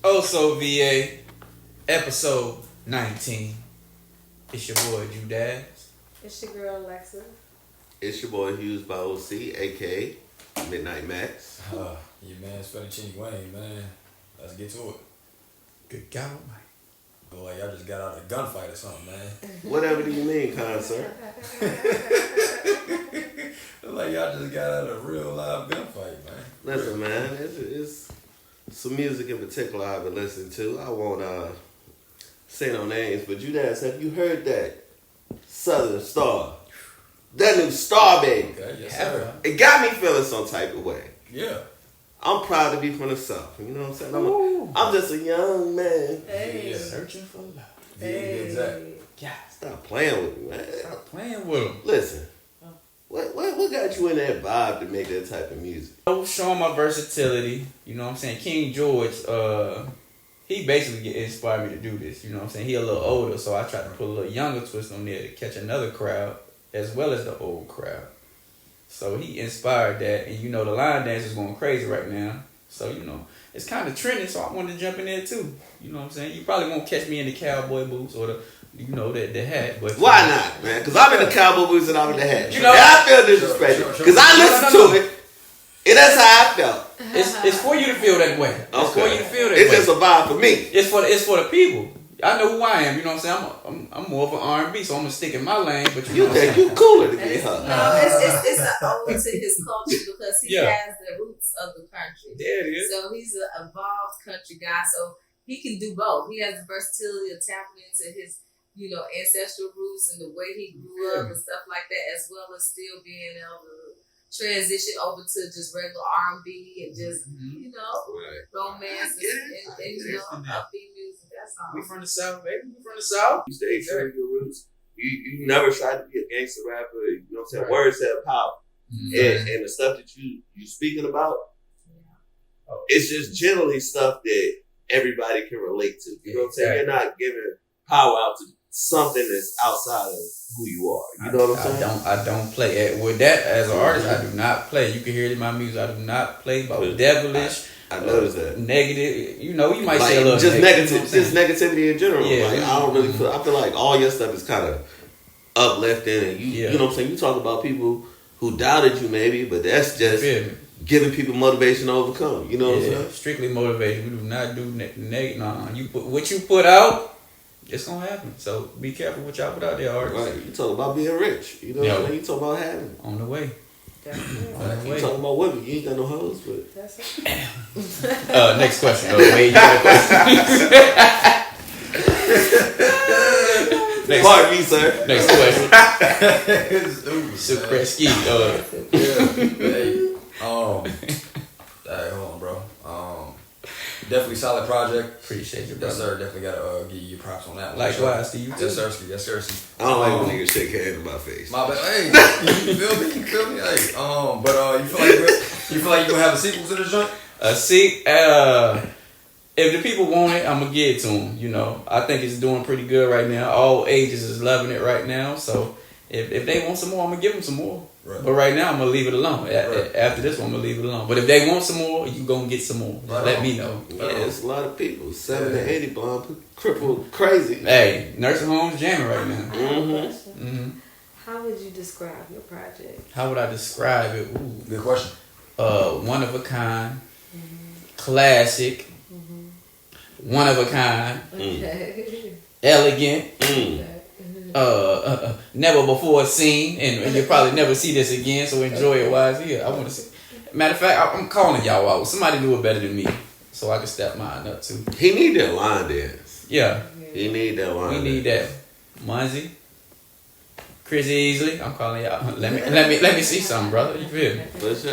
OSHO VA, episode 19. It's your boy, Judaz. It's your girl, Alexa. It's your boy, Hughes by OC, a.k.a. Midnight Max. Your man, Fettuccine Wayne, man. Let's get to it. Good God, Mike. Boy, y'all just got out of a gunfight or something, man. Whatever do you mean, kind sir? Like y'all just got out of a real live gunfight, man. Listen, man, it's some music in particular I've been listening to. I won't say no names, but Judaz, have you heard that Southern Star? That new Star, baby. Okay, yes, sir. It got me feeling some type of way. Yeah. I'm proud to be from the South. You know what I'm saying? I'm just a young man. Hey. Yeah. Searching for love. Yeah, exactly. Yeah. Stop playing with me, man. Stop playing with him. Listen, what got you in that vibe to make that type of music? Showing my versatility. You know what I'm saying? King George, he basically inspired me to do this. You know what I'm saying? He a little older, so I tried to put a little younger twist on there to catch another crowd as well as the old crowd. So he inspired that, and you know the line dance is going crazy right now. So you know it's kind of trending. So I wanted to jump in there too. You know what I'm saying? You probably won't catch me in the cowboy boots or the hat. But Why not, man? Because I'm in the cowboy boots and I'm in the hat. You know, and I feel disrespected because I listened to it, and that's how I felt. It's for you to feel that way. It's for you to feel that way. It's just a vibe for me. It's for the people. I know who I am. You know what I'm saying? I'm more of an R&B, so I'm gonna stick in my lane. But you know what I'm saying? You cooler to be, No, huh? it's an ode to his culture because he has the roots of the country. There it is. So he's an evolved country guy, so he can do both. He has the versatility of tapping into his, ancestral roots and the way he grew up and stuff like that, as well as still being able to transition over to just regular R&B and just, romance and upbeat music. That's all. We from the South, baby. We from the South. You stay true to your roots. You never tried to be a gangster rapper. You know what I'm saying? Right. Words have power. Mm-hmm. And the stuff that you speaking about, it's just generally stuff that everybody can relate to. You know what I'm saying? You're not giving power out to something that's outside of who you are. You know what I'm saying? I don't play with that as an artist. I do not play. You can hear it in my music. I do not play about devilish. I noticed that. Negative. You might say a little just negative. Just negativity in general. Yeah. Like I don't really feel. I feel like all your stuff is kind of uplifting, and you know what I'm saying. You talk about people who doubted you, maybe, but that's just giving people motivation to overcome. You know what I'm saying? Strictly motivation. We do not do negative. Nah, what you put out, it's gonna happen. So be careful what y'all put out there, artists. Right. You talk about being rich. You know what I'm saying? You talk about having on the way. You talking about women? You ain't got no hoes, but that's it. Next question. Wait, you got a question? Pardon me, sir. Next question. Supresky. Hey, hold on, bro. Definitely solid project. Appreciate you, bro. Yes, sir. Definitely gotta give you props on that one. Likewise to you too. Yes, sir. I don't like when niggas shake hands in my face. My bad. Hey, you feel me? Hey, but you feel like you gonna have a sequel to this joint? If the people want it, I'm gonna give it to them. You know, I think it's doing pretty good right now. All ages is loving it right now. So if they want some more, I'm gonna give them some more. Right. But right now, I'm gonna leave it alone. After this one, I'm gonna leave it alone. But if they want some more, you gonna get some more. Right. Let me know. Yeah, it's a lot of people. 70 to 80 blonde, crippled, crazy. Hey, nursing homes jamming right now. Mm-hmm. How would you describe your project? How would I describe it? Ooh. Good question. One of a kind, classic, one of a kind, elegant. Never before seen, and you'll probably never see this again, so enjoy it while it's here. I want to see. Matter of fact, I'm calling y'all out. Somebody do it better than me, so I can step mine up too. He need that line dance. Yeah. He need that line. We need that. Munzie, Chris Easley, I'm calling y'all. Let me see something, brother. You feel me?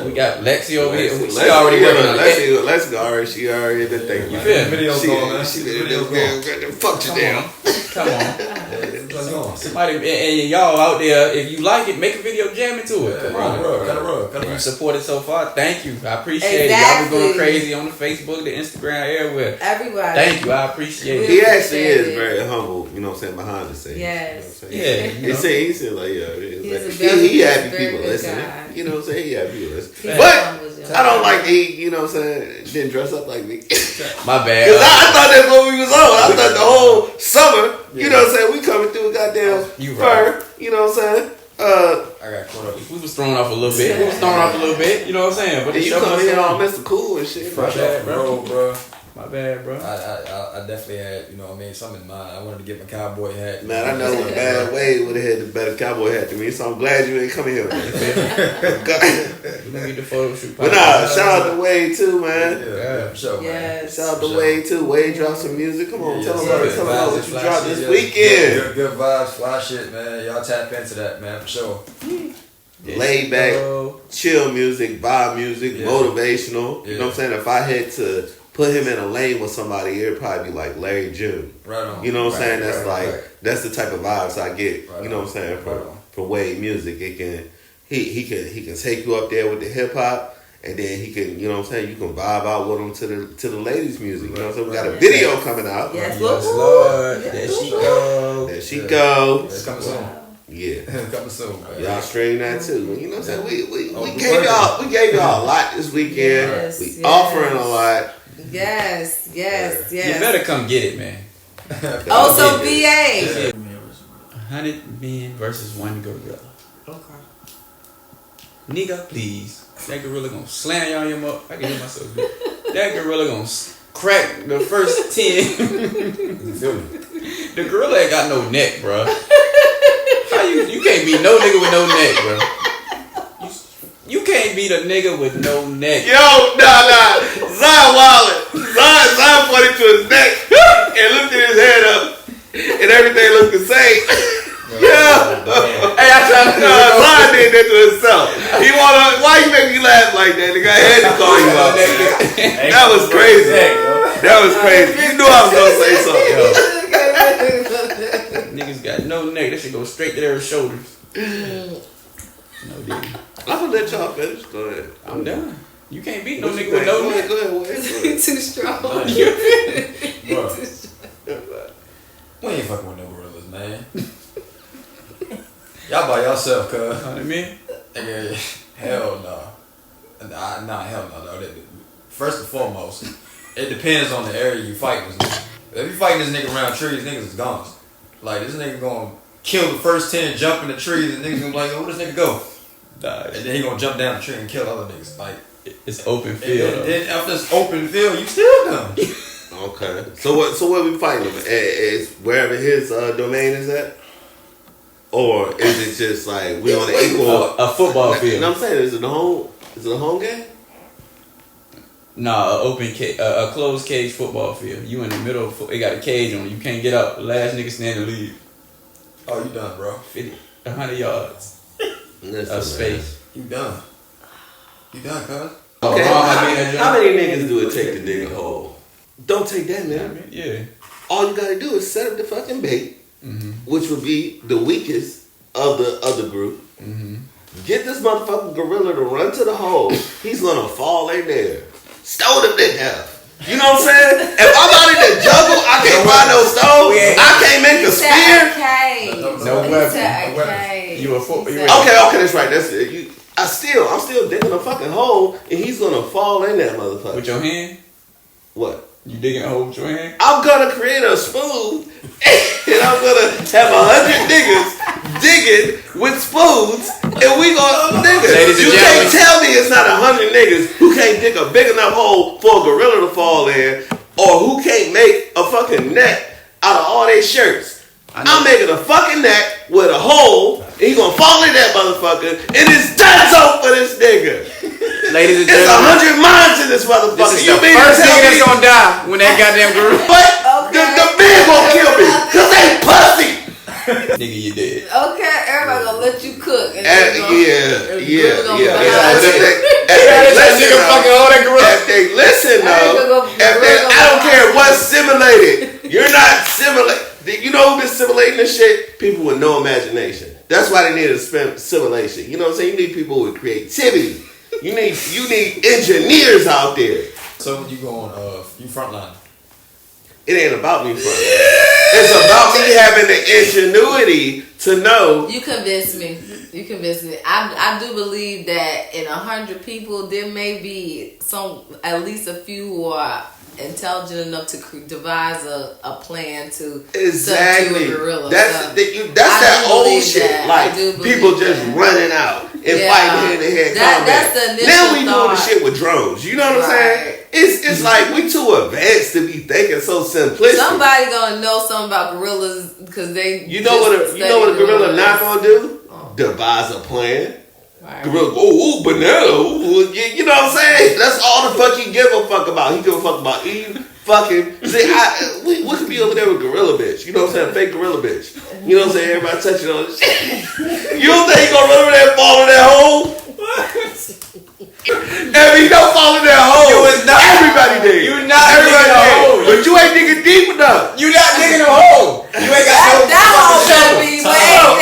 We got Lexi over here. She already working on it. Lexi she already been thinking. You feel me? Video's going, man. She been fuck you down. Come on. Somebody and y'all out there, if you like it, make a video jamming to it. Come on, bro. You supported so far. Thank you. I appreciate it. Y'all been going crazy on the Facebook, the Instagram, everywhere. Everybody. Thank you. I appreciate it. He actually is very humble, you know what I'm saying, behind the scenes. Yes. You know what he said like, he happy people listening. You know what I'm saying? He happy people listening. I don't like he, you know what I'm saying, didn't dress up like me. My bad. Because I thought that's what we was on. I thought the whole summer, you know what I'm saying, we coming through goddamn fur, you know what I'm saying. I got caught up. We was thrown off a little bit. You know what I'm saying? But you come here all Mr. Cool and shit. Fresh off the road, bro. My bad, bro. I definitely had, you know what I mean, something in mind. I wanted to get my cowboy hat. Man, I know a bad Wade would have had the better cowboy hat than me, so I'm glad you ain't coming here with me. Let me get the photo shoot. But nah, shout out to Wade too, man. Yeah, for sure, man. Shout out to Wade too. Wade dropped some music. Come on, tell them what you dropped this shit, weekend. Good vibes, fly shit, man. Y'all tap into that, man, for sure. Laid back, chill music, vibe music, motivational. You know what I'm saying? If I had to put him in a lane with somebody, it'd probably be like Larry June. Right on. You know what I'm saying? That's that's the type of vibes I get. Right, you know what I'm saying? From Wade music. It can he can take you up there with the hip hop, and then he can, you know what I'm saying, you can vibe out with him to the ladies' music. You know what I'm saying? We got a video coming out. Yes, Lord. There she go. There she go. It's coming soon. Yeah. Coming soon, man. Y'all stream that too. You know what I'm saying? We gave y'all a lot this weekend. We offering a lot. Yes. You better come get it, man. OSHO VA. 100 men versus one gorilla. Okay. Nigga, please. That gorilla gonna slam y'all in your mouth. I can hear myself. That gorilla gonna crack the first 10. The gorilla ain't got no neck, bro. How you can't be no nigga with no neck, bro. You can't beat a nigga with no neck. Yo, nah. Zion wildin'. Zion pointed to his neck and lifted his head up, and everything looked the same. Yeah. Hey, I tried to. Zion did that to himself. Why you make me laugh like that? The guy had to call you out. That was crazy. That was crazy. You knew I was gonna say something. Niggas got no neck. That shit go straight to their shoulders. No dude. I'm gonna let y'all finish. Go ahead. I'm done. You can't beat no nigga with no neck. Go ahead. Too strong. Bro. We ain't fucking with no gorillas, man. Y'all by yourself, cuz. You know what I mean? Nigga, hell no. Nah, hell no, though. First and foremost, it depends on the area you fighting this nigga. If you fighting this nigga around trees, niggas is gone. Like, this nigga gonna kill the first 10, jump in the trees, and niggas gonna be like, yo, where this nigga go? And then he gonna jump down the tree and kill other niggas. Like, it's open field. And then after this open field, you still done. Okay. So what we fighting him? Is wherever his domain is at? Or is it just like we on the equal a football field? You know what I'm saying? Is it a home game? Nah, a closed cage football field. You in the middle of it got a cage on it. You can't get up. The last nigga stand and leave. Oh, you done, bro. 100 yards of space. You done. You done, cuz. Okay. How many niggas do it take to dig a hole? Don't take that, man. Yeah. All you gotta do is set up the fucking bait, which would be the weakest of the group. Get this motherfucking gorilla to run to the hole. He's gonna fall in there. Stone him to death. You know what I'm saying? If I'm out in the jungle, I can't find no stone. I can't make a spear. No weapon. You a Okay, that's right. That's it. I'm still digging a fucking hole, and he's gonna fall in that motherfucker. With your hand? What? You digging a hole with your hand? I'm gonna create a spoon, and I'm gonna have 100 niggas digging with spoons, and we gonna niggas. You can't tell me it's not 100 niggas who can't dig a big enough hole for a gorilla to fall in, or who can't make a fucking net out of all their shirts. I'm making a fucking net with a hole, and he gonna fall in that motherfucker, and it's done so for this nigga. Ladies and it's gentlemen, 100 minds in this motherfucker. This is the first nigga that's gonna die when that goddamn gorilla. But the men gonna kill me, cause they pussy. Nigga, you dead. Okay, everybody gonna let you cook. And If they listen though, I don't care what's simulated. You're not simulated. You know who been simulating this shit? People with no imagination. That's why they need a simulation. You know what I'm saying? You need people with creativity. You need engineers out there. So you going you frontline? It ain't about me frontline. It's about me having the ingenuity to know. You convinced me. I do believe that in 100 people, there may be at least a few who are intelligent enough to devise a plan to exactly subdue a gorilla. That's that old shit. Like people just running out and fighting hand to hand combat. That's the initial now we thought. doing the shit with drones. You know what I'm saying? It's like we too advanced to be thinking so simplistic. Somebody gonna know something about gorillas because they. You know what a gorilla not gonna do? Devise a plan. Right. Gorilla, banana. You know what I'm saying? That's all the fuck he give a fuck about. He give a fuck about eating, fucking. See, we could be over there with gorilla bitch. You know what I'm saying? Fake gorilla bitch. You know what I'm saying? Everybody touching on this shit. You don't think he gonna run over there and fall in that hole? If he don't fall in that hole, you is not everybody dead. You not everybody dead. But you ain't digging deep enough. You not digging a hole. You ain't got that hole gonna be way down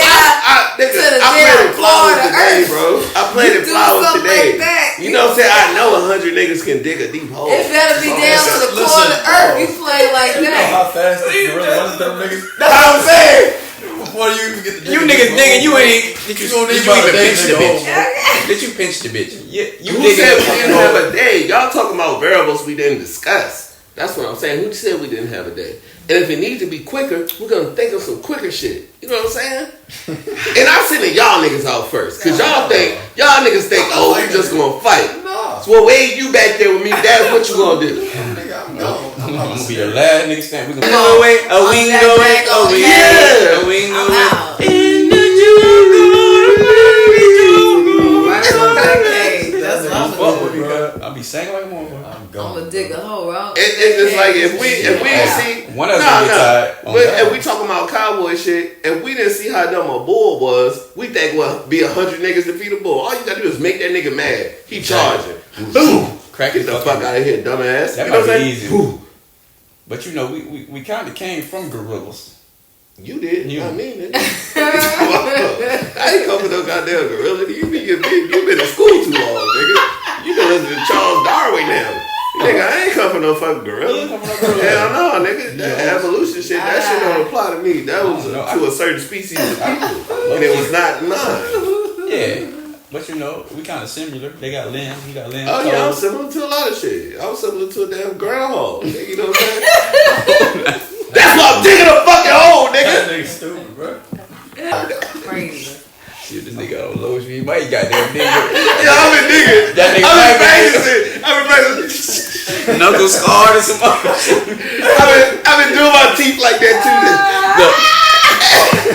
to the damn flowers today, earth. bro. I played flowers today. Like you know what I'm saying? I know 100 niggas can dig a deep hole. It better be down to the core of the earth. You play like that. You know how fast the gorilla runs them niggas? That's what I'm saying. Before you even get the You niggas digging, you ain't. Did you even pinch the bitch? Hole, Did you pinch the bitch? Yeah, you Who said we didn't have a day? Y'all talking about variables we didn't discuss. That's what I'm saying. Who said we didn't have a day? And if it needs to be quicker, we're gonna think of some quicker shit. You know what I'm saying? And I'm sending y'all niggas out first, cause y'all niggas think, oh, we just gonna fight. No. So Wade, you back there with me. That's what you gonna do. I'm gonna be the last nigga stand. We gonna go away, a wing away, a wing away, a wing away. I'll be singing like a motherfucker. I'm gonna dig a hole out. It's just like if we see one of us but if we talking about cowboy shit, if we didn't see how dumb a bull was, we think be 100 niggas defeat a bull. All you gotta do is make that nigga mad. He charging. Boom. Crack Get the fuck out of here, dumbass. That might be easy. But you know, we kind of came from gorillas. You did. Not me, nigga. I ain't come from no goddamn gorilla. You been in school too long, nigga. You been listening to Charles Darwin now. Nigga, I ain't come from no fucking gorilla. Hell no, nigga. That evolution shit, that shit don't apply to me. That was to a certain species of people. And it was not mine. Yeah. But you know, we kind of similar. They got limbs. We got limbs. Oh yeah, I'm similar to a lot of shit. I'm similar to a damn groundhog. Nigga, you know what I'm saying? That's why I'm digging a fucking hole, nigga. That nigga stupid, bro. Crazy. Shit, this nigga on low speed. Why you goddamn nigga? Yeah, I've been digging. That nigga I've been practicing. Knuckle scarred and some other shit. I've been doing my teeth like that too. Look,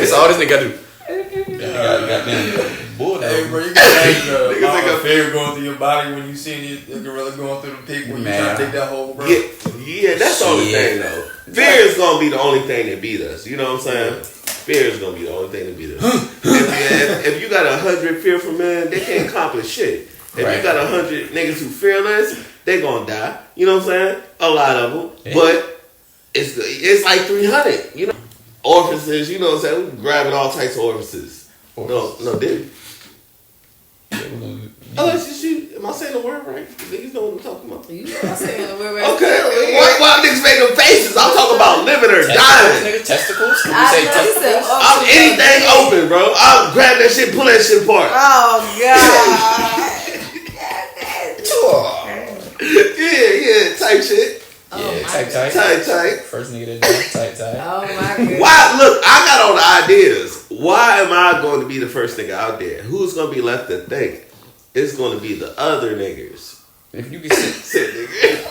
that's all this nigga do. Goddamn bull. Hey, bro, you can imagine a fear going through your body when you see the gorilla going through the people. You trying to take that whole bro. Yeah, that's the only thing though. Fear is gonna be the only thing that beat us. You know what I'm saying? Fear is gonna be the only thing that beat us. if you got 100 fearful men, they can't accomplish shit. If you got 100 niggas who fearless, they gonna die. You know what I'm saying? A lot of them, but it's like 300. You know, orifices. You know what I'm saying? We grabbing all types of orifices. No, did unless you shoot. Am I saying the word right? Niggas know what I'm talking about. You know I'm saying the word right. Okay. Why niggas make them faces? I'm talking about living or dying. Nigga, testicles? Can we say testicles? I'm anything open, bro. I'll grab that shit, pull that shit apart. Oh, God. Yeah, type shit. Tight. First nigga that tight. Oh my goodness. Why? Look, I got all the ideas. Why am I going to be the first nigga out there? Who's going to be left to think? It's going to be the other niggas. If you can sit nigga.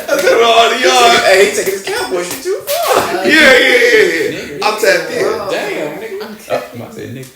I said all the y'all. Hey, he taking his cowboy shit too far. Yeah. I'm tapped in. Damn, nigga. I said nigga.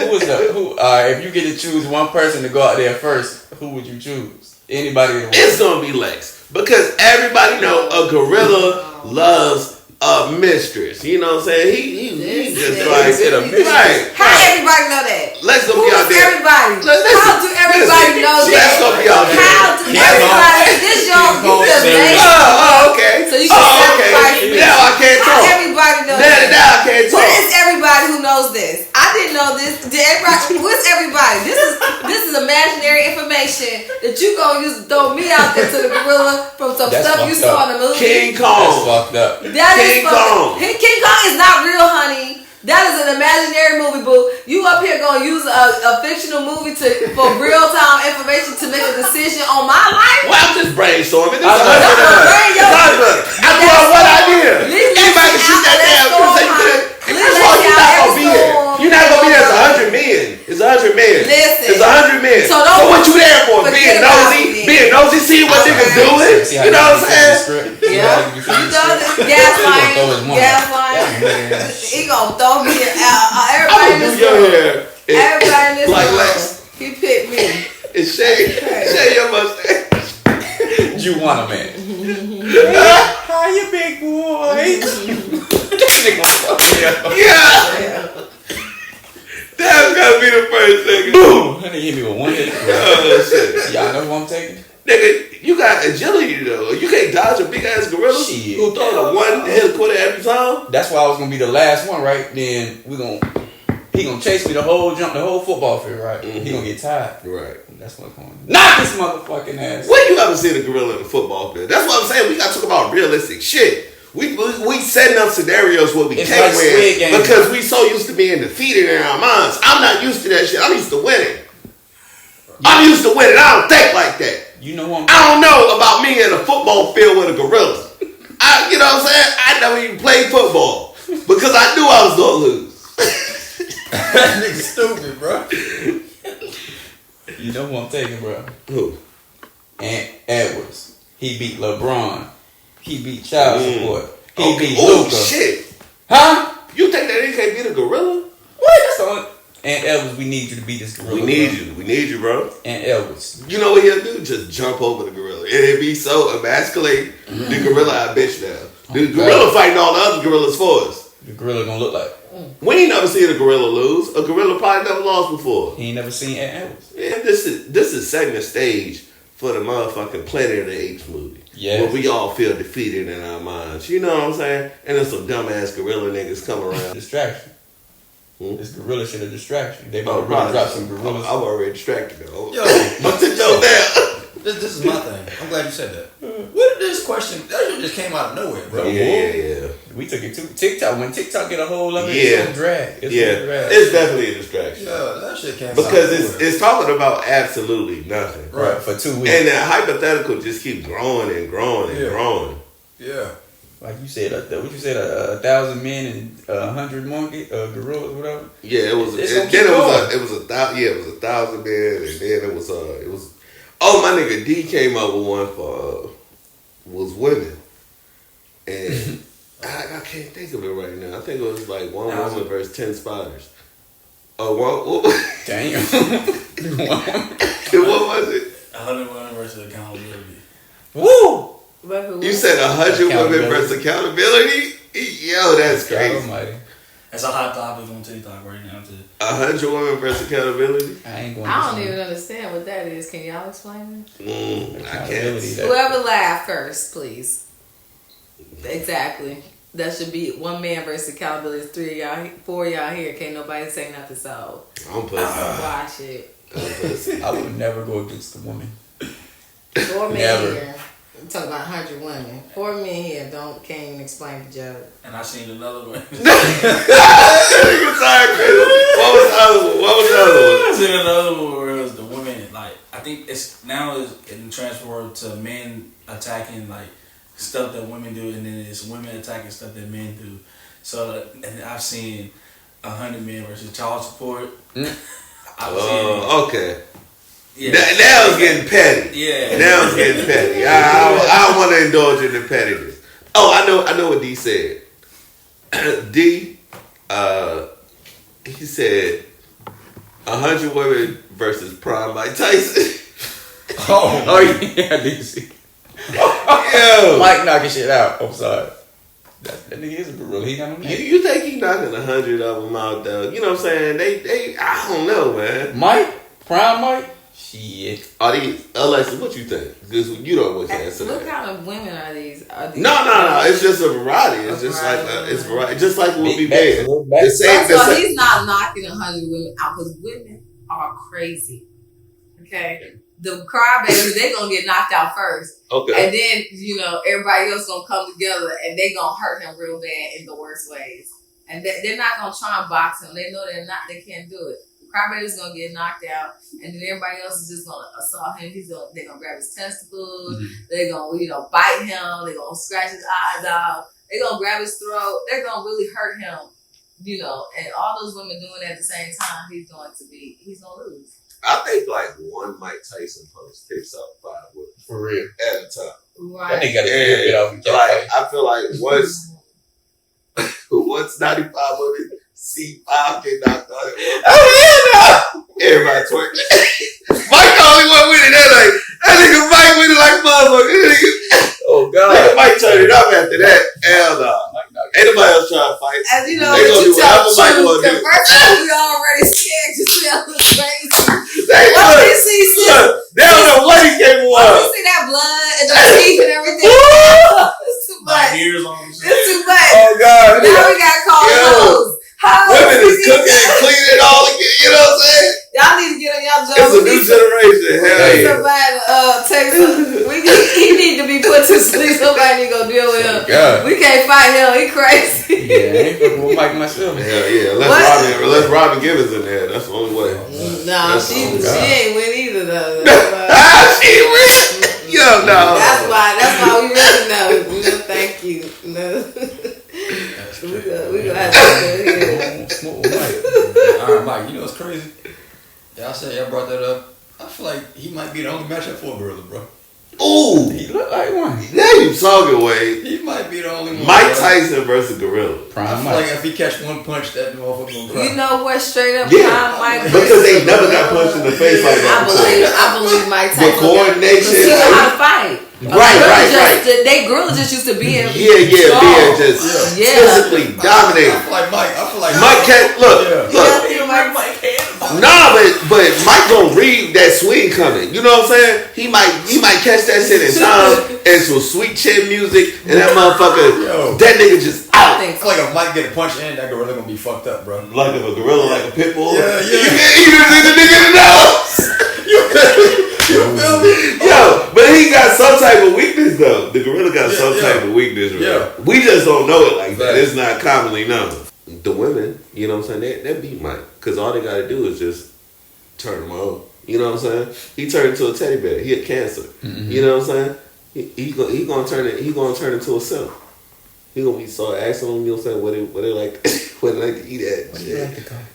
If you get to choose one person to go out there first, who would you choose? Anybody in the world? It's gonna be Lex. Because everybody know a gorilla loves a mistress. You know what I'm saying? He just like a mistress. Right. How everybody know that? Let's go be out there. Everybody. How do everybody know that? Let's go be out there. How do everybody? This y'all you Oh, okay. So you can sacrifice. Now I can't talk. How everybody knows that? Now I can't talk. Where is everybody who knows this? I didn't know this. Did everybody? Where's everybody? This is imaginary information. explanation that you gonna use to throw me out there to the gorilla from some stuff you saw in the movie. King Kong. That's fucked up. King Kong. King Kong is not real, honey. That is an imaginary movie, boo. You up here gonna use a fictional movie for real time information to make a decision on my life? Well, I'm just brainstorming. I brought one idea. Anybody can shoot that damn thing. First of all, you're not gonna be there. You're not gonna be there. It's 100 men. It's 100 men. Listen. It's 100 men. So what you there for? Being nosy, see what niggas doing. You know what I'm saying? Yeah. You know this gaslighting. He gonna throw me out. Everybody in this room. Everybody in this room. He picked me. And shave your mustache. You want a man. Hi, you big boy. Yeah. That's gotta be the first thing. Boom. That nigga hit me with one hit. Oh, shit. Y'all know who I'm taking? Nigga, you got agility though. You can't dodge a big ass gorilla who throw the one hit quarter every time. That's why I was gonna be the last one, right? Then he gonna chase me the whole football field, right? Mm-hmm. He gonna get tired. Right. That's what's going on. Knock this motherfucking ass. When you ever seen a gorilla in a football field? That's what I'm saying. We gotta talk about realistic shit. We setting up scenarios where we can't win because we so used to being defeated in our minds. I'm not used to that shit. I'm used to winning. I'm used to winning. I don't think like that. You know what? I don't know about me in a football field with a gorilla. You know what I'm saying? I never even played football because I knew I was gonna lose. That nigga stupid, bro. You know who I'm taking, bro? Who? Ant Edwards. He beat LeBron. He beat Child Support. He beat Luka. Luka. Shit. Huh? You think that he can't beat a gorilla? What? That's the only... Ant Edwards, we need you to beat this gorilla. We need you, bro. Ant Edwards. You know what he'll do? Just jump over the gorilla. And it'd be so emasculate. The gorilla, I bitch now. The gorilla fighting all the other gorillas for us. The gorilla gonna look like... We ain't never seen a gorilla lose. A gorilla probably never lost before. He ain't never seen Ant Edwards. Yeah, this is setting the stage for the motherfucking Planet of the Apes movie. Yeah. Where we all feel defeated in our minds. You know what I'm saying? And then some dumbass gorilla niggas come around. Distraction. This gorilla shit a distraction. They about to really drop some gorillas. I'm already distracted though. Yo, but to know that. This is my thing. I'm glad you said that. What did this question? That shit just came out of nowhere, bro. Yeah. We took it to TikTok. When TikTok get a hold of it, it's on drag. It's definitely a distraction. Yeah, that shit came out because it's talking about absolutely nothing. Right, for 2 weeks. And that hypothetical just keeps growing and growing and growing. Yeah. Like you said, what you said, 1,000 men and 100 monkey gorillas, whatever. Yeah, it was 1,000 men, and then it was. Oh, my nigga D came up with one for was women, and I can't think of it right now. I think it was like one woman versus 10 spiders. Oh, one. Damn. What was it? 100 women versus accountability. Woo! You said 100 women versus accountability? Yo, that's crazy. Almighty. That's a hot topic on TikTok right now too. 100 women versus accountability? I don't even understand what that is. Can y'all explain it? I can't. Whoever laughed first, please. Exactly. That should be one man versus accountability. 3 of y'all, 4 of y'all here. Can't nobody say nothing. So I'm pussy. Watch it. I would never go against a woman. 4 men here. I'm talking about 100 women. 4 men here can't even explain the joke. And I seen another one. What was the other one? I seen another one where it was the women. Like I think it's now is in transfer to men attacking like stuff that women do, and then it's women attacking stuff that men do. So and I've seen 100 men versus child support. Okay. Yeah. Now it's getting petty. Yeah. Now it's getting petty. I don't want to indulge in the pettiness. Oh, I know what D said. D, he said 100 women versus Prime Mike Tyson. Oh yeah, I did see. Yo. Mike knocking shit out. I'm sorry. That nigga is a gorilla. He got no name. You think he knocking 100 of them out though? You know what I'm saying? They I don't know, man. Mike? Prime Mike? Shit. Are these Alexa? What you think? Because you don't want to answer that. What kind of women are these? No. It's just a variety. It's just it's variety. Just like what we made. So he's not knocking 100 women out because women are crazy. Okay, the crybabies, they gonna get knocked out first. Okay. And then, everybody else gonna come together and they gonna hurt him real bad in the worst ways. And they're not gonna try and box him. They know they can't do it. The crybaby's gonna get knocked out, and then everybody else is just gonna assault him. They're gonna grab his testicles. Mm-hmm. They're gonna, bite him. They're gonna scratch his eyes out. They're gonna grab his throat. They're gonna really hurt him. And all those women doing it at the same time, he's gonna lose. I think like one Mike Tyson punch takes out 5 women for real at a time. Right. That nigga gotta get off. Like I feel like once 95 women see 5 get knocked out, everybody twerking. Mike the only one with it. That nigga Mike with it like a motherfucker. Oh God! Mike turned it up after that. Hell no. Ain't nobody else trying to fight. As you know, they gonna do whatever Mike wanna do. First of all, we already scared to smell the crazy. They don't know what he came on. You see that blood and the teeth and everything. It's too much. It's too much. Oh God! Now we got called hoes. Women is cooking and cleaning it all again. You know what I'm saying? Y'all need to get on y'all job. It's a new generation. Hell yeah. Somebody take he need to be put to sleep. Somebody need to go deal with him. God. We can't fight him. He crazy. Yeah, I ain't fucking with Mike myself. Hell yeah. Unless Robin Gibbons in there. That's the only way. No, she ain't win either though. She ain't win. Yo, no. That's why we really know. Thank you. No. We gonna have to go here. Smoke with Mike. All right, Mike. You know what's crazy? Y'all said y'all brought that up. I feel like he might be the only matchup for a gorilla, bro. Ooh, he look like one. Now you talking, Wade. He might be the only one. Mike Tyson versus gorilla. I feel like if he catch one punch, that motherfucker gonna cry. You know what? Straight up, yeah, Mike. Because they never got punched in the face like that. I believe Mike Tyson. The coordination. He know how to fight. Right. Gorilla just used to be in. Being just physically dominating. I feel like Mike can't look. Nah, but Mike gonna read that swing coming. You know what I'm saying? He might catch that shit in time and some sweet chin music and that motherfucker. That nigga just out. I feel like if Mike get a punch in, that gorilla gonna be fucked up, bro. Like if a gorilla, like a pit bull. Yeah. You can eat the nigga in the nose. You feel me? Yo, but he got some type of weakness though. The gorilla got some type of weakness. Right? Yeah. We just don't know it like that. It's not commonly known. The women, you know what I'm saying, they beat Mike. Because all they got to do is just turn him on. You know what I'm saying? He turned into a teddy bear. He had cancer. Mm-hmm. You know what I'm saying? He gonna turn into a simp. He gonna be so asking them, you know what I'm saying, what they like what they like to eat at. Yeah.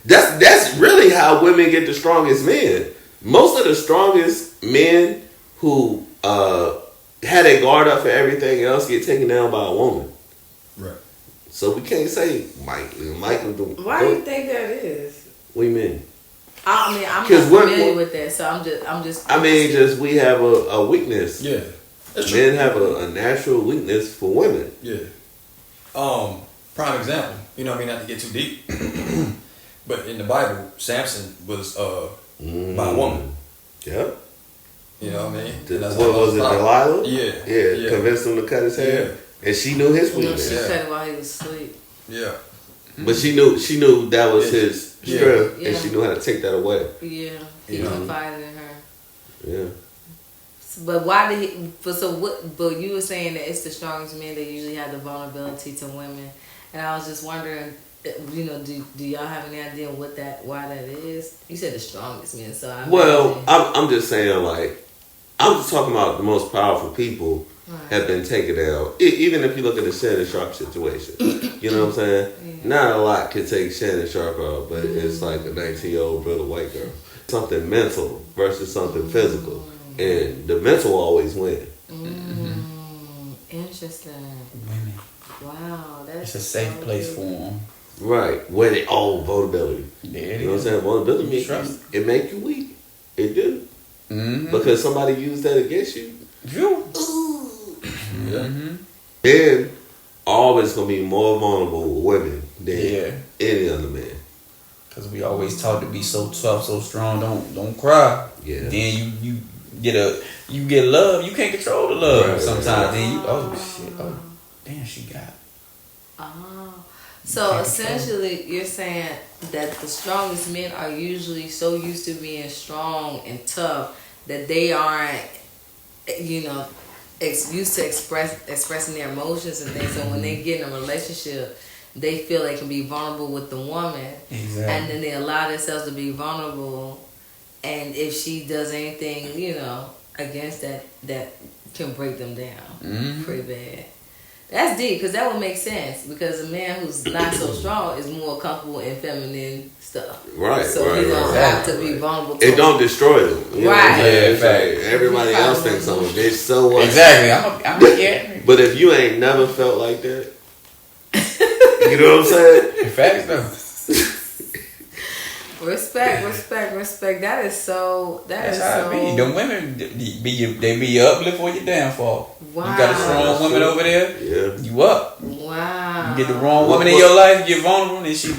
That's really how women get the strongest men. Most of the strongest men who had a guard up for everything else get taken down by a woman. Right. So we can't say Mike will do. Why do you think that is? What do you mean? I mean, I'm not familiar with that, so I'm just. I mean, just we have a weakness. Yeah. Men have a natural weakness for women. Yeah. Prime example. You know what I mean? Not to get too deep, but in the Bible, Samson was by a woman. Yep. You know what I mean? What was it, Delilah? Yeah. Convinced him to cut his hair. Yeah. And she knew his weakness. She cut it while he was asleep. Yeah. But she knew that was his strength, and she knew how to take that away. Yeah. He confided in her. Yeah. But why did he? But you were saying that it's the strongest men that usually have the vulnerability to women, and I was just wondering, you know, do y'all have any idea why that is? You said the strongest men, so I'm just saying, like, I'm just talking about the most powerful people have been taken down. Even if you look at the Shannon Sharp situation, you know what I'm saying? Yeah. Not a lot can take Shannon Sharp out, but it's like a 19-year-old brother white girl. Something mental versus something physical. And the mental always win. Interesting. Women. Wow, that's it's a safe place for them. Right. Where they vulnerability. Yeah, you know what I'm saying? Vulnerability make you weak. It do. Mm-hmm. Because somebody used that against you. Mm-hmm. Men always gonna be more vulnerable with women than any other man. Cause we always taught to be so tough, so strong. Don't cry. Yeah. Then you get love. You can't control the love sometimes. Then you damn, she got it. Oh. So essentially you're saying that the strongest men are usually so used to being strong and tough that they aren't, used to expressing their emotions and things. So when they get in a relationship, they feel they can be vulnerable with the woman, and then they allow themselves to be vulnerable. And if she does anything, against that can break them down pretty bad. That's deep, because that would make sense. Because a man who's not so strong is more comfortable in feminine stuff. Right. So he's gonna have to be vulnerable. It don't destroy them. Right. Everybody else thinks I'm a bitch. So what? Exactly. I'm a But if you ain't never felt like that, you know what I'm saying? Facts though. Respect. That is so. That's how it be. The women they be your uplift or your downfall. Wow. You got a strong woman over there. Yeah. You up. Wow. You get the wrong woman in your life, you get vulnerable, and she,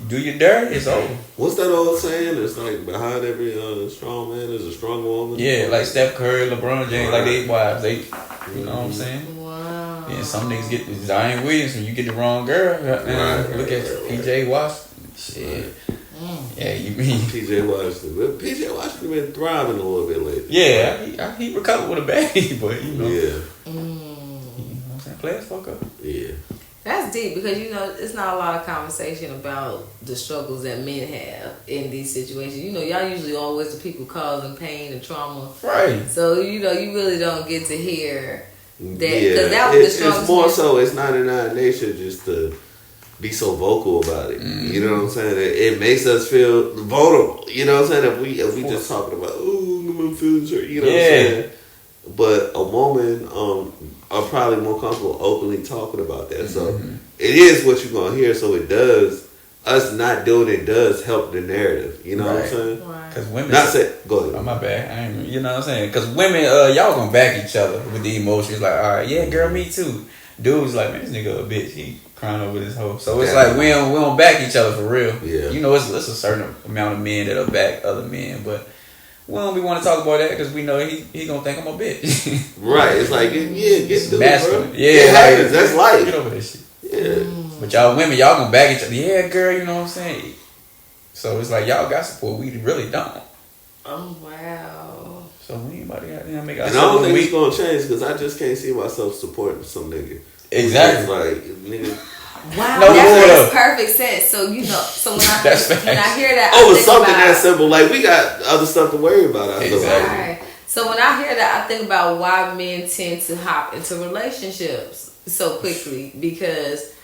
do your dirt. It's over. What's that old saying? It's like behind every strong man is a strong woman. Yeah, like Steph Curry, LeBron James, like they wives. They, you know what I'm saying? Wow. Yeah, some niggas get Zion Williamson. You get the wrong girl. Look at PJ Washington. Shit. Yeah, you mean PJ Washington been thriving a little bit lately. Yeah, he recovered with a baby, but Yeah. You know what I'm saying? Players fuck up. Yeah. That's deep, because it's not a lot of conversation about the struggles that men have in these situations. Y'all usually always the people causing pain and trauma. Right. So you really don't get to hear that. Yeah, That was the struggle. it's more so. It's not in our nature just to be so vocal about it. You know what I'm saying? It makes us feel vulnerable. You know what I'm saying? If we just talking about my feelings hurt, you know what I'm saying? But a woman are probably more comfortable openly talking about that. So it is what you're gonna hear. So it does. Us not doing it does help the narrative. You know what I'm saying? Because women. Go ahead. Oh, my bad. You know what I'm saying? Because women, y'all gonna back each other with the emotions. Like, all right, yeah, girl, me too. Dude's like, man, this nigga a bitch. He crying over this hoe. So it's like we don't back each other for real. Yeah. It's a certain amount of men that'll back other men, but we don't want to talk about that because we know he gonna think I'm a bitch. Right. It's like get through masculine. Bro. Yeah, it happens. That's life. Get over this shit. Yeah. But y'all women, y'all gonna back each other. Yeah, girl, you know what I'm saying? So it's like y'all got support. We really don't. Oh wow. So we ain't about to make and I don't think it's gonna change because I just can't see myself supporting some nigga. Exactly. Like nigga. Wow, that makes perfect sense. So so when I hear that, over something that simple, like we got other stuff to worry about. Exactly. Right. So when I hear that, I think about why men tend to hop into relationships so quickly, because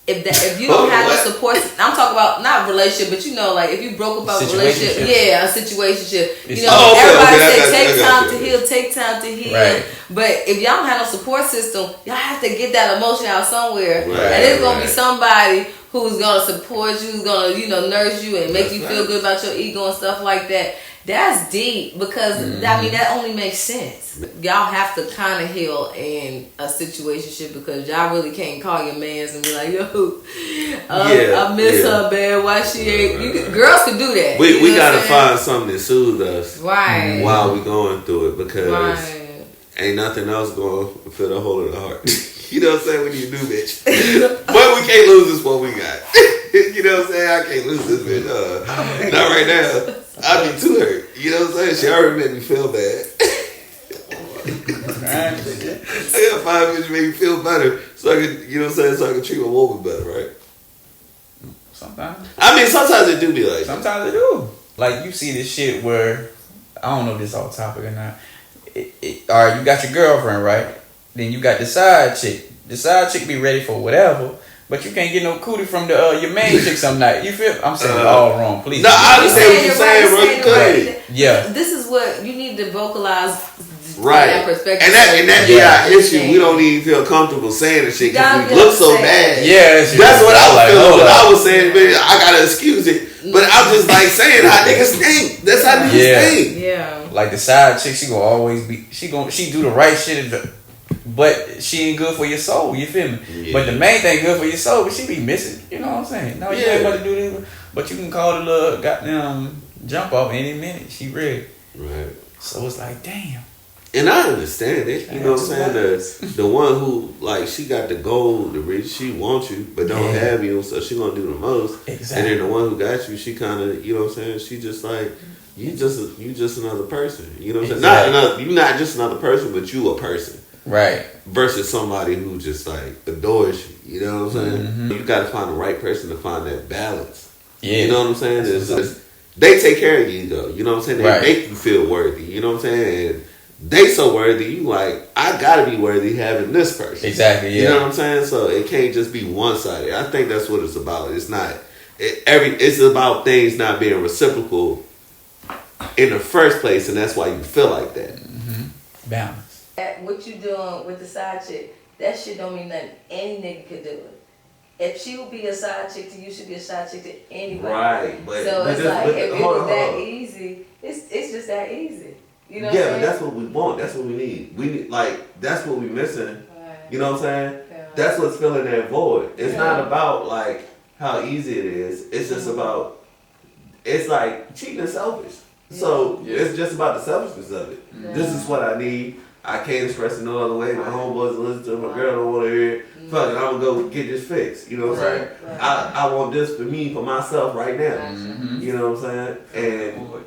if you don't have no support, I'm talking about not relationship, but like if you broke up a relationship, a situationship. Everybody say take time to heal, take time to heal. Right. But if y'all don't have no support system, y'all have to get that emotion out somewhere, and it's gonna be somebody who's gonna support you, who's gonna nurse you and make you feel good about your ego and stuff like that. That's deep, because that only makes sense. Y'all have to kind of heal in a situationship, because y'all really can't call your mans and be like, yo, I miss her, man. Why she ain't? Girls can do that. We gotta find something to soothe us while we going through it, because ain't nothing else going to fill the hole in the heart. You know what I'm saying? When you do, bitch. But we can't lose this what we got. You know what I'm saying? I can't lose this bitch. Not right now. I'd be too hurt. You know what I'm saying? She already made me feel bad. I gotta find a bitch to make me feel better, so I can, so I can treat my woman better, right? Sometimes. I mean, sometimes it do be like that. Sometimes it do. Like, you see this shit where, I don't know if this off topic or not. All right, you got your girlfriend, right? Then you got the side chick. The side chick be ready for whatever, but you can't get no cootie from your main chick some night. You feel? I'm saying it all wrong. Please. No, I understand what you're saying, bro. You good. Yeah. This is what you need to vocalize. Right. That perspective. And that be our issue. We don't even feel comfortable saying the shit because we look so bad. Yeah. That's what I was feeling when I was saying, man, I gotta excuse it. But I'm just like saying how niggas think. That's how niggas think. Yeah. Like the side chick, she gonna always be. She do the right shit. But she ain't good for your soul, you feel me? Yeah. But the main thing good for your soul, but she be missing. You know what I'm saying? No, you ain't about to do this. But you can call the little goddamn jump off any minute. She ready. Right. So it's like, damn. And I understand it. You know what I'm saying? The one who, like, she got the goal to reach, she wants you, but don't have you, so she gonna do the most. Exactly. And then the one who got you, she kind of, you know what I'm saying? She just like, You just another person. You know what I'm Exactly. saying? You're not just another person, but you a person. Right. Versus somebody who just like adores you. You know what I'm saying? Mm-hmm. You got to find the right person to find that balance. Yeah. You know what I'm saying? They take care of you though. You know what I'm saying? They Right. make you feel worthy. You know what I'm saying? And they so worthy. You like, I gotta be worthy having this person. Exactly. Yeah. You know what I'm saying? So it can't just be one sided. I think that's what it's about. It's not. It's about things not being reciprocal in the first place, and that's why you feel like that. Mm-hmm. Balance. What you doing with the side chick? That shit don't mean nothing. Any nigga could do it. If she would be a side chick to you, she'd be a side chick to anybody. Right, but so it's like if it was that easy. it's just that easy. You know? Yeah, but that's what we want. That's what we need. We need, like, that's what we missing. Right. You know what I'm saying? Yeah. That's what's filling that void. It's Yeah. not about like how easy it is. It's just about. It's like cheating is selfish. So it's just about the selfishness of it. Yeah. This is what I need. I can't express it no other way. My homeboys listen to it. My girl don't want to hear it. Fuck it, I'm gonna go get this fixed. You know what I'm saying? Right. I want this for me, for myself right now. Mm-hmm. You know what I'm saying? And Right.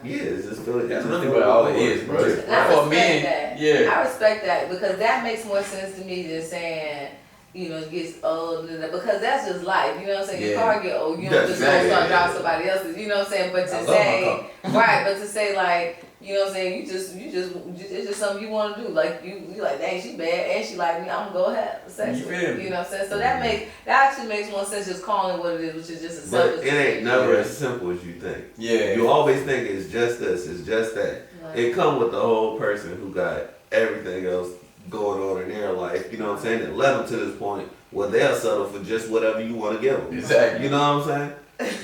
yeah, it's just feeling. That's really what all it is, bro. And I For respect men, that. yeah. I respect that because that makes more sense to me than saying, you know, it gets old because that's just life. You know what I'm saying? Your Yeah. car get old, you don't That's just go start exactly. driving somebody else's. You know what I'm saying? But I to love say my right, but to say like, you know what I'm saying? You just it's just something you want to do. Like you like, dang, she bad and she like me. I'm gonna go have sex You with feel her. me? You know what I'm saying? So that actually makes more sense just calling it what it is, which is just a But selfish. it ain't never as simple as you think. Yeah. You always think it's just this, it's just that. Right. It come with the whole person who got everything else going on in their life, you know what I'm saying? That led them to this point where they'll settle for just whatever you want to give them. Exactly. You know what I'm saying?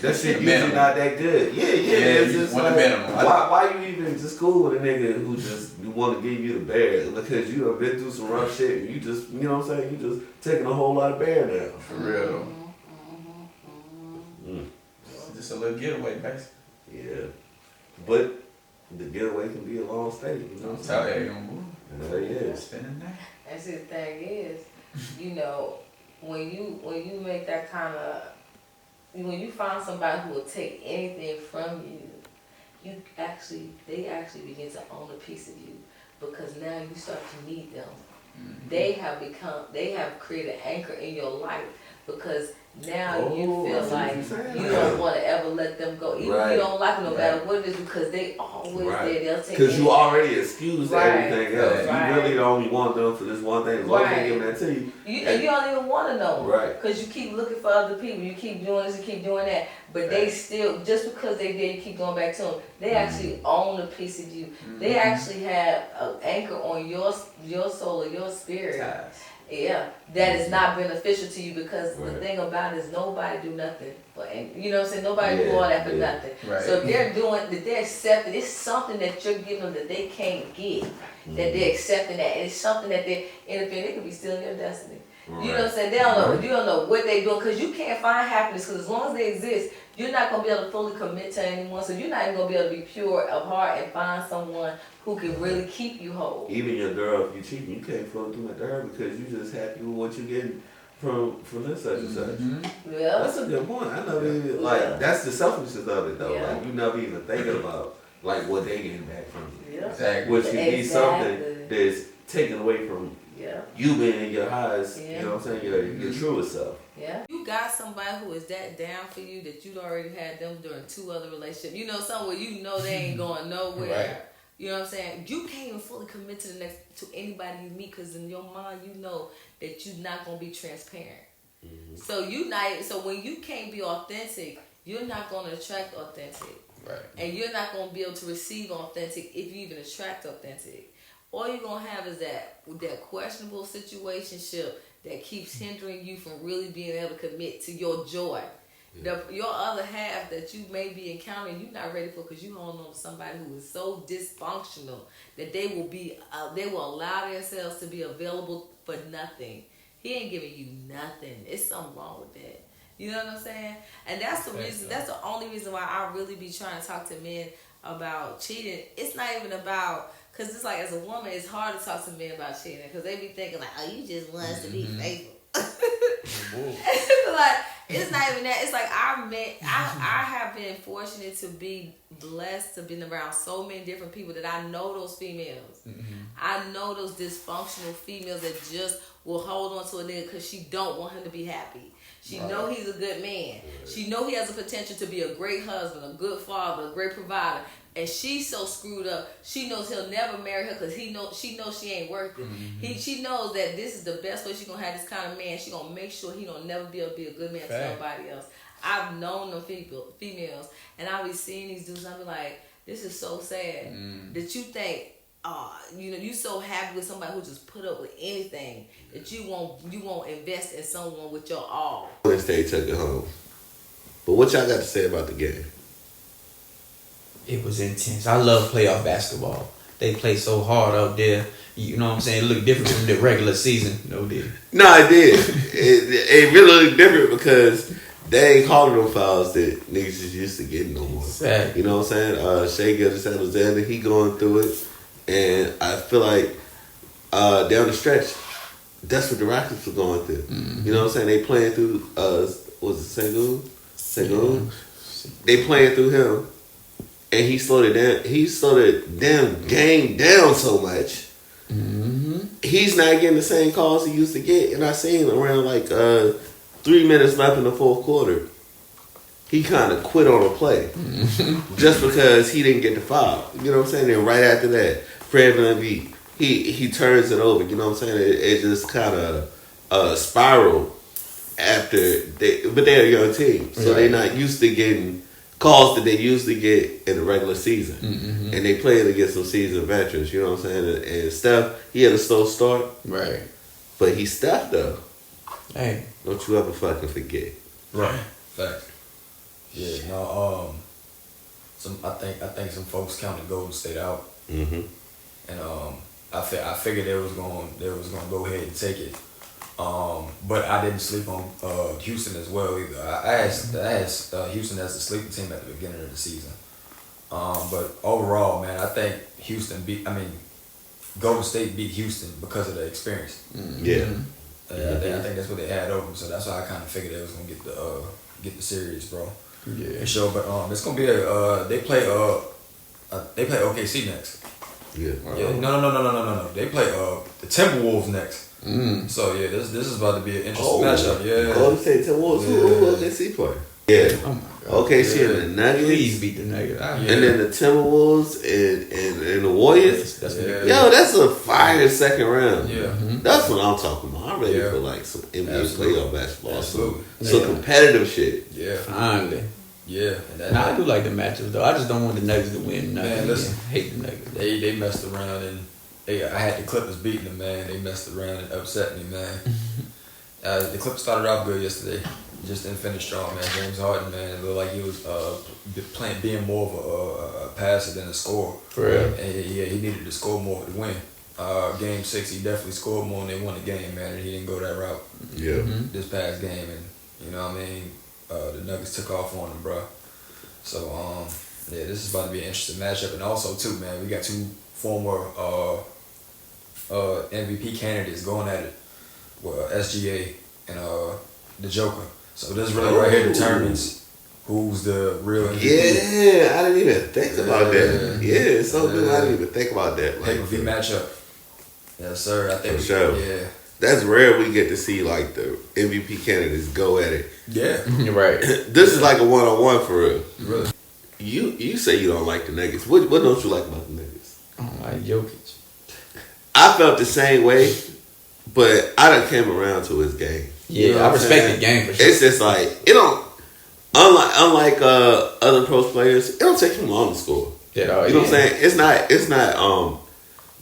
That shit usually Minimum. not that good. Yeah, it's you just want the like, minimum. why you even just cool with a nigga who just want to give you the bear because you have been through some rough shit. You just, you know what I'm saying? You just taking a whole lot of bear now. For real. Mm. It's just a little getaway, basically. Yeah, but the getaway can be a long stay. You know what I'm Tell saying? you, don't move. There he is. Spending that. And see, the thing is, you know, when you make that kind of, when you find somebody who will take anything from you, they actually begin to own a piece of you because now you start to need them. Mm-hmm. They have created an anchor in your life because now you Oh, I feel see like what you're saying. you don't want to ever let them go. Even if Right. you don't like them no Right. matter what it is because they always Right. there. They'll take Because you anything. already excused Right. everything else. Right. You really only want them for this one thing. As long as they give that to you. And you don't even want to know them. Right. Because you keep looking for other people. You keep doing this, you keep doing that. But they still, just because they did, you keep going back to them. They actually own a piece of you. They actually have an anchor on your soul or your spirit. Ties. Yeah, that is not beneficial to you because the Right. thing about it is nobody do nothing. You know what I'm saying? Nobody do Yeah, all that for yeah. nothing. Right. So if they're accepting, it's something that you're giving them that they can't get. That they're accepting that. And it's something that they're interfering. They could be stealing your destiny. Right. You know what I'm saying? They don't know. You don't know what they're doing because you can't find happiness because as long as they exist, you're not going to be able to fully commit to anyone. So you're not even going to be able to be pure of heart and find someone who can really keep you whole. Even your girl, if you cheat, you can't flow through with her because you just happy with what you getting from this such and such. Mm-hmm. Yeah. That's a good point. I never even, like, that's the selfishness of it though. Yeah. Like, you never even thinking about like what they getting back from you. Yeah. Exactly. Which can be something Exactly. that's taken away from Yeah. you being your highest, Yeah. you know what I'm saying, your truest self. Yeah. You got somebody who is that down for you that you'd already had them during 2 other relationships. You know, somewhere you know they ain't going nowhere. Right. You know what I'm saying? You can't even fully commit to anybody you meet because in your mind you know that you're not gonna be transparent. Mm-hmm. So when you can't be authentic, you're not gonna attract authentic. Right. And you're not gonna be able to receive authentic if you even attract authentic. All you're gonna have is that questionable situationship that keeps hindering you from really being able to commit to your joy. Your other half that you may be encountering, you're not ready for because you hold on to somebody who is so dysfunctional that they will allow themselves to be available for nothing. He ain't giving you nothing. It's something wrong with that. You know what I'm saying? And that's the reason. That's the only reason why I really be trying to talk to men about cheating. It's not even about. Because it's like, as a woman, it's hard to talk to men about cheating. Because they be thinking like, oh, you just want us to be faithful. Like, it's not even that. It's like I have been fortunate to be blessed to be around so many different people that I know those females. Mm-hmm. I know those dysfunctional females that just will hold on to a nigga because she don't want him to be happy. She know he's a good man. She know he has the potential to be a great husband, a good father, a great provider. And she's so screwed up. She knows he'll never marry her because she knows she ain't worth it. Mm-hmm. She knows that this is the best way she's gonna have this kind of man. She gonna make sure he don't never be able to be a good man to nobody else. I've known them females, and I be seeing these dudes. I be like, this is so sad that you think, you so happy with somebody who just put up with anything that you won't invest in someone with your all. Wednesday took it home. But what y'all got to say about the game? It was intense. I love playoff basketball. They play so hard out there. You know what I'm saying? It looked different from the regular season. No, it did. No, it did. it really looked different because they ain't calling no fouls that niggas is used to getting no more. Exactly. You know what I'm saying? Shea Gilgeous-Alexander, he going through it. And I feel like down the stretch, that's what the Rockets were going through. Mm-hmm. You know what I'm saying? They playing through, was it Sengun? Yeah. They playing through him. And he slowed it down. He slowed it down, game down so much. Mm-hmm. He's not getting the same calls he used to get. And I seen around like 3 minutes left in the fourth quarter, he kind of quit on a play just because he didn't get the foul. You know what I'm saying? And right after that, Fred VanVleet, he turns it over. You know what I'm saying? It just kind of spiral after but they're a young team, so they're not used to getting calls that they usually get in the regular season. Mm-hmm. And they playing against some seasoned veterans, you know what I'm saying? And Steph, he had a slow start. Right. But he's Steph, though. Hey. Don't you ever fucking forget. Right. Facts. Yeah, no, I think some folks counted Golden State out. Mm-hmm. And I figured they was gonna go ahead and take it. But I didn't sleep on Houston as well either. I asked Houston as the sleeping team at the beginning of the season. But overall, man, I think Golden State beat Houston because of the experience. Mm-hmm. Yeah. I think that's what they had over them. So that's why I kind of figured they was gonna get the series, bro. Yeah. For sure. But it's gonna be they play OKC next. Yeah. Yeah. No. They play the Timberwolves next. Mm. So yeah, this is about to be an interesting matchup. Yeah. Golden State Timberwolves. Who OKC play? Yeah. Oh my God. OKC and the Nuggets. Please beat the Nuggets. And then the Timberwolves and the Warriors. That's a fire second round. Yeah. Mm-hmm. That's what I'm talking about. I'm ready for like some NBA playoff basketball. Absolutely. Some competitive shit. Yeah. Finally. Yeah. I do like the matchups though. I just don't want the Nuggets to win. Man, listen, I hate the Nuggets. They messed around and I had the Clippers beating them, man. They messed around and upset me, man. The Clippers started off good yesterday. Just didn't finish strong, man. James Harden, man, it looked like he was being more of a passer than a scorer. For real. And he needed to score more to win. Game 6, he definitely scored more and they won the game, man. And he didn't go that route. Yeah. This past game, and you know what I mean. The Nuggets took off on them, bro. So this is about to be an interesting matchup, and also too, man, we got two former MVP candidates going at it. Well, SGA and the Joker. So this really right here determines who's the real MVP. Yeah, I didn't even think about that. Yeah, it's so good. I didn't even think about that. Pay-per-view matchup. Yes, sir. I think for sure. Yeah. That's rare we get to see like the MVP candidates go at it. Yeah. Right. This is like a one-on-one for real. Really? You say you don't like the Nuggets. What don't you like about the Nuggets? I don't like Jokic. I felt the same way, but I done came around to his game. Yeah, you know I respect the game for sure. It's just like it don't unlike other pro players, it don't take him long to score. You know what I'm saying? It's not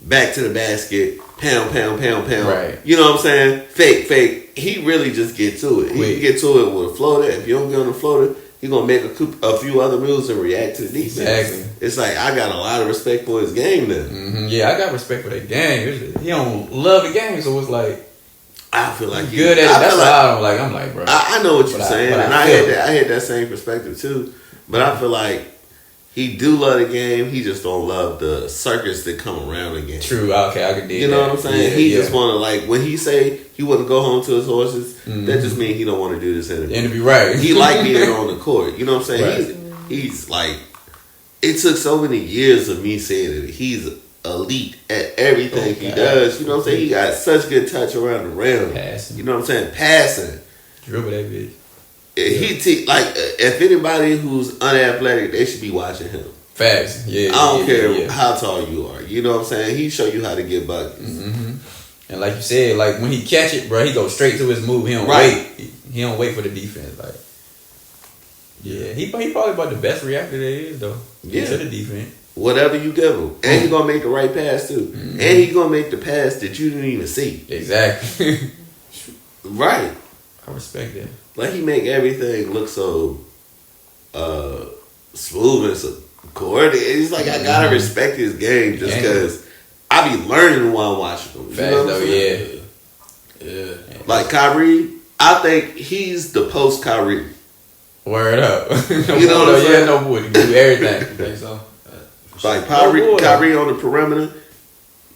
back to the basket, pound. Right. You know what I'm saying? Fake. He really just get to it. He can get to it with a floater. If you don't get on the floater, he gonna make a few other moves and react to the defense. Exactly. It's like I got a lot of respect for his game then. Mm-hmm. Yeah, I got respect for that game. He don't love the game, so it's like I feel like good at it. That's what I'm like, bro. I know what you're saying, and I had that same perspective too. But I feel like He do love the game. He just don't love the circus that come around the game. True. Okay, I could dig. You know that. what I'm saying? Yeah, He just want to, like, when he say he want to go home to his horses, Mm-hmm. that just means he don't want to do this interview. Interview, right? He like being on the court. You know what I'm saying? Right. He's like, it took so many years of me saying that he's elite at everything he does. You know what I'm saying? He got such good touch around the rim. Passing. You know what I'm saying? Passing. Dribble that bitch. If anybody who's unathletic, they should be watching him. Facts. Yeah. I don't care how tall you are. You know what I'm saying? He show you how to get buckets. Mm-hmm. And like you said, like when he catch it, bro, he goes straight to his move. He don't wait. He don't wait for the defense. Like, yeah, he probably about the best reactor there is though. Yeah, to the defense. Whatever you give him, and he gonna make the right pass too, and he gonna make the pass that you didn't even see. Exactly. Right. I respect that. Like he make everything look so smooth and so coordinated. It's like I gotta respect his game just because I be learning while I'm watching him. Facts though, yeah. Like Kyrie, I think he's the post Kyrie. Word up. You know what I'm saying? Yeah, no boy, can do everything. You think so? Like Kyrie on the perimeter,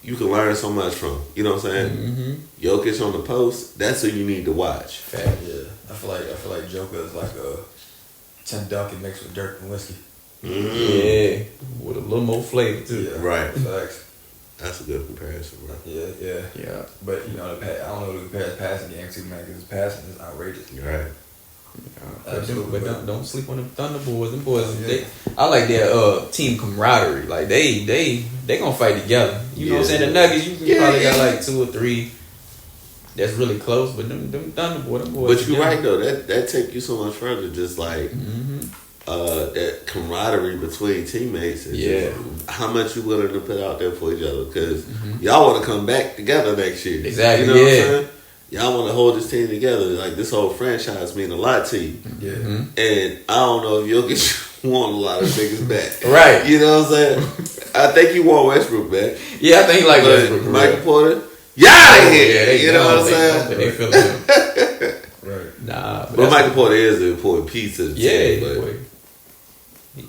you can learn so much from. You know what I'm saying? Mm-hmm. Jokic on the post, that's who you need to watch. Fact. Yeah, I feel like Joker is like a Tim Duncan mixed with Dirk and whiskey. Mm-hmm. Yeah, with a little more flavor too. Yeah, Right. Facts. That's a good comparison, bro. Yeah. But you know, I don't know who compares passing game to, man, because his passing is outrageous. Right. But don't sleep on them Thunder boys. Them boys, I like their team camaraderie. Like they gonna fight together. You know what I'm saying? The Nuggets, you can probably got like 2 or 3 that's really close, but them Thunder boys, them boys. But you're right though. That take you so much further. Just like that camaraderie between teammates. And just how much you willing to put out there for each other because y'all want to come back together next year. Exactly. You know what I'm saying? Y'all want to hold this team together. Like, this whole franchise mean a lot to you. Yeah. And I don't know if Jokic want a lot of niggas back. Right. You know what I'm saying? I think he want Westbrook back. Yeah, I think he like Westbrook. Michael Porter, out of here. Yeah, you know what I'm saying? They feel him. Right. Nah. But Michael Porter is an important piece of the team. Boy. He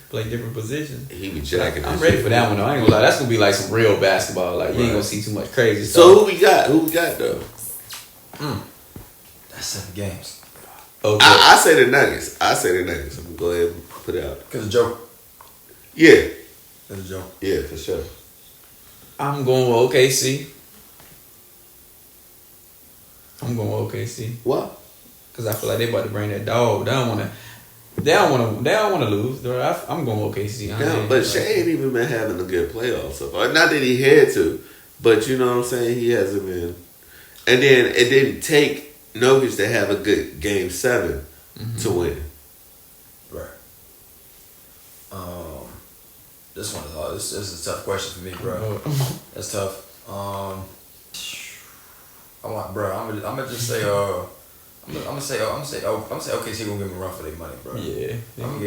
play different positions. He be jacking. I'm ready for that one though. I ain't gonna lie. That's gonna be like some real basketball. Like you ain't gonna see too much crazy stuff. So who we got? Who we got though? That's 7 games. Okay. I say the Nuggets. I'm gonna go ahead and put it out. Because of Joker. Yeah. Because of Joker. Yeah, for sure. I'm going with OKC. What? Because I feel like they about to bring that dog. They don't want to lose. I'm going with OKC. But Shea ain't even been having a good playoff so far. Not that he had to, but you know what I'm saying? He hasn't been. And then it didn't take Jokic to have a good game 7 to win. Right. This one is hard. This is a tough question for me, bro. That's tough. I'm gonna just say I'm gonna say OKC gonna give me a run for their money, bro. Yeah.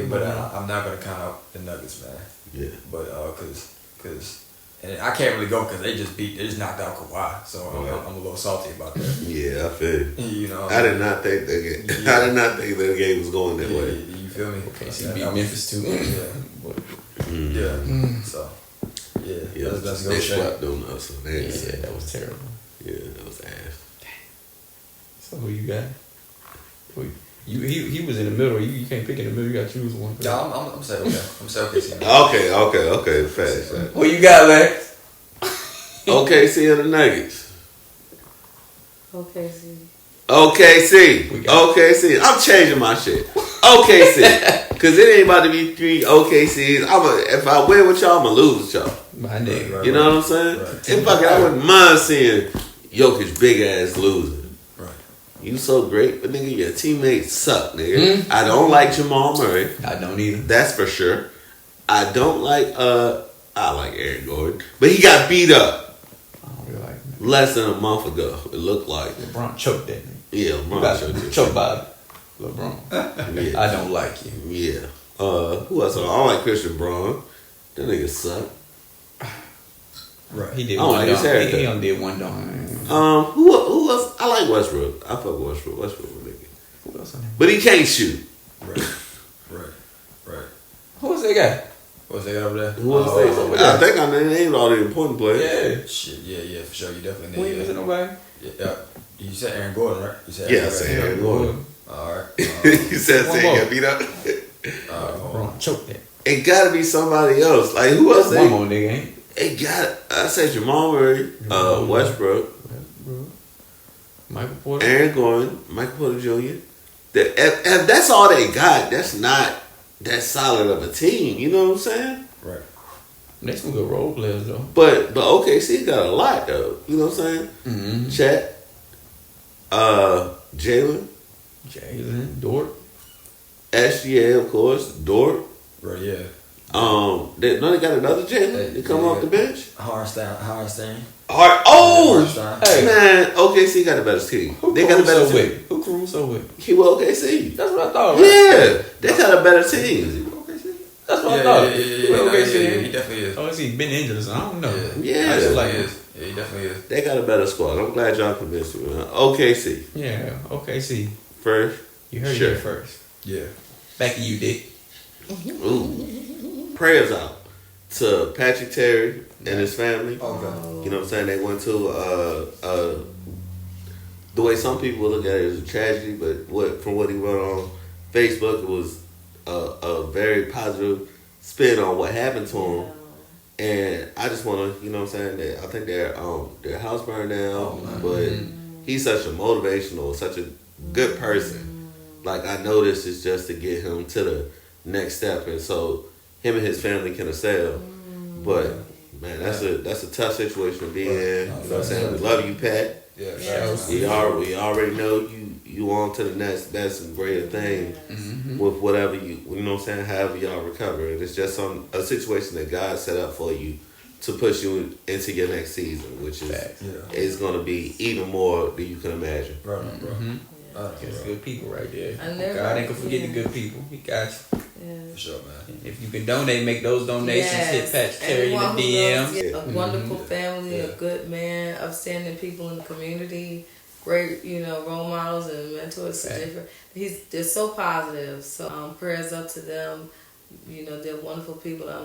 But I'm not gonna count out the Nuggets, man. Yeah. But cause and I can't really go because they just knocked out Kawhi, so I'm a little salty about that. Yeah, I feel you. You know, I did not think that game was going that way. You feel me? OKC beat Memphis too. So that's they go shame. swept on us. So that was terrible. Yeah, that was ass. So who you got? He was in the middle. You can't pick in the middle. You got to choose one. Yeah, I'm saying okay. I'm saying OKC. Okay. Facts. Who you got, Lex? OKC and the Nuggets. OKC. I'm changing my shit. OKC. Because it ain't about to be 3 OKCs. If I win with y'all, I'm going to lose with y'all. My nigga. Right, you know what I'm saying? Right. And fuck it, I wouldn't mind seeing Jokic big ass losing. Right. You so great, but nigga, your teammates suck, nigga. I don't like Jamal Murray. I don't either. That's for sure. I don't like, I like Aaron Gordon. But he got beat up I don't really like him. less than a month ago, it looked like. LeBron choked that nigga. Yeah, LeBron Choked by LeBron. Yeah. I don't like you. Yeah. Who else? I don't like Christian Braun. That nigga suck. Right. He did I don't one like his dunk. haircut. He only did one dunk. Who else? I like Westbrook. I fuck with Westbrook. Westbrook, nigga. Who else on there? But he can't shoot. Right. Who else else they got? What's they got over there? Who else they got? I think I named all the important players. Yeah. Shit, yeah, for sure. You definitely We need ain't missing nobody. Yeah. You said Aaron Gordon, right? You said Yeah, I said Aaron Gordon. Alright. You said One he more. got beat up. Bro, choke that. It gotta be somebody else. Like who else? One more nigga, ain't It got. I said Jamal Murray, Westbrook, Michael Porter. Aaron Gordon, Michael Porter Jr. If that's all they got, that's not that solid of a team. You know what I'm saying? Right. They some good role players though. But OKC got a lot though. You know what I'm saying? Mm-hmm. Chet, Jalen, Dort. SGA, of course, Dort. Right, yeah. They got another Jalen to come off the bench. Hardenstein. Hey man, OKC got a better team. They got a better team. with? Who Caruso with? He was OKC. That's what I thought. Right? Yeah, they got a better team. That's what I thought. Yeah, he definitely is. Oh, is he been injured or something? I don't know. Yeah, I just like he it. is. Yeah, he definitely is. They got a better squad. I'm glad y'all convinced me. Man. OKC Yeah, OKC. first. You heard Sure. it first. Yeah. Back to you, Dick. Ooh. Prayers out to Patrick Terry and his family. Okay. You know what I'm saying? They went to the way some people look at it is a tragedy, but from what he wrote on Facebook, it was a very positive spin on what happened to him. And I just want to, you know what I'm saying? I think their house burned down, but he's such a motivational, such a good person. Like I know this is just to get him to the next step, and so him and his family can excel. But man, that's a tough situation to be in. You know what I'm saying? We love you, Pat. Yeah. We already know you on to the next best and greater thing with whatever you know what I'm saying, however y'all recover. And it's just a situation that God set up for you to push you into your next season, which is going to be even more than you can imagine. Right, bro. It's good people right there. never- God ain't gonna forget the good people. He got you. Yeah. For sure, man. If you can donate, make those donations. Hit Patrick Terry in the Everyone who DMs. loves a wonderful family, a good man, upstanding people in the community, great, role models and mentors. They're so positive. So prayers up to them. They're wonderful people. I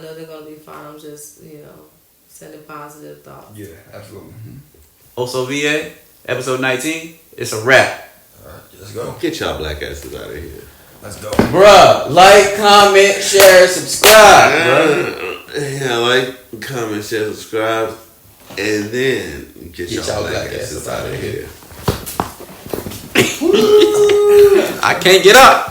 know they're gonna be fine. I'm just, sending positive thoughts. Yeah, absolutely. OSHO VA, episode 19. It's a wrap. Alright, let's go. Get y'all black asses out of here. Let's go. Bruh, like, comment, share, subscribe, bruh. Yeah, like, comment, share, subscribe, and then get y'all black asses out of here. I can't get up.